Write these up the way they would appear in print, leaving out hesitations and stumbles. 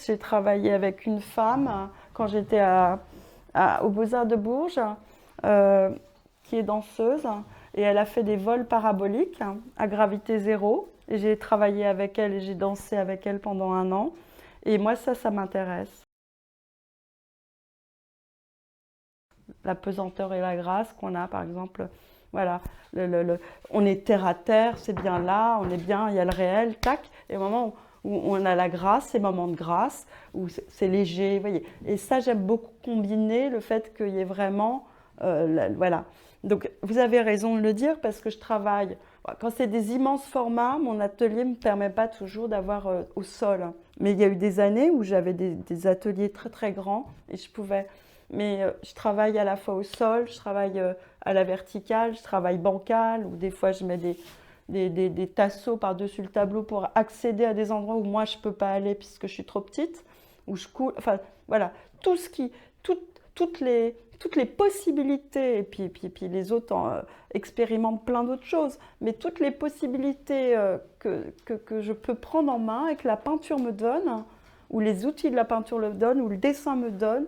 J'ai travaillé avec une femme quand j'étais au Beaux-Arts de Bourges, euh, qui est danseuse, et elle a fait des vols paraboliques à gravité zéro. Et j'ai travaillé avec elle et j'ai dansé avec elle pendant 1 an. Et moi, ça m'intéresse. La pesanteur et la grâce qu'on a, par exemple. Voilà, on est terre à terre, c'est bien là, on est bien, il y a le réel, tac. Et au moment où on a la grâce, ces moments de grâce, où c'est léger, vous voyez. Et ça, j'aime beaucoup combiner le fait qu'il y ait vraiment, voilà. Donc, vous avez raison de le dire parce que je travaille. Quand c'est des immenses formats, mon atelier ne me permet pas toujours d'avoir au sol. Mais il y a eu des années où j'avais des ateliers très très grands et je pouvais. Mais je travaille à la fois au sol, je travaille à la verticale, je travaille bancal, ou des fois je mets des tasseaux par-dessus le tableau pour accéder à des endroits où moi je ne peux pas aller puisque je suis trop petite, où je coule, enfin voilà, tout ce qui, tout- toutes les possibilités, et puis les autres expérimentent plein d'autres choses, mais toutes les possibilités que je peux prendre en main et que la peinture me donne, ou les outils de la peinture me donnent, ou le dessin me donne,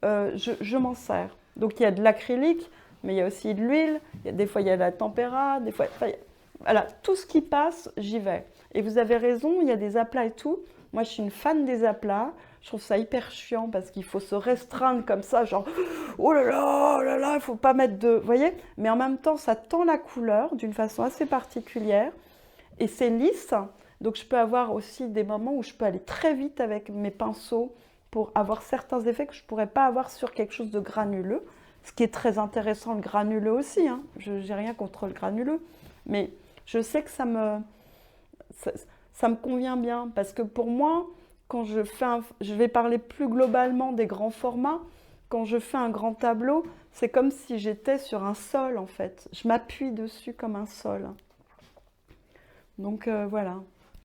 je m'en sers. Donc il y a de l'acrylique, mais il y a aussi de l'huile, des fois il y a de la tempéra, des fois, enfin, voilà, tout ce qui passe, j'y vais. Et vous avez raison, il y a des aplats et tout. Moi, je suis une fan des aplats. Je trouve ça hyper chiant parce qu'il faut se restreindre comme ça, genre oh là là, il faut pas mettre de, vous voyez. Mais en même temps, ça tend la couleur d'une façon assez particulière et c'est lisse. Donc, je peux avoir aussi des moments où je peux aller très vite avec mes pinceaux pour avoir certains effets que je ne pourrais pas avoir sur quelque chose de granuleux. Ce qui est très intéressant, le granuleux aussi, hein. Je n'ai rien contre le granuleux. Mais je sais que ça, ça me convient bien. Parce que pour moi, quand je vais parler plus globalement des grands formats, quand je fais un grand tableau, c'est comme si j'étais sur un sol en fait. Je m'appuie dessus comme un sol. Donc voilà.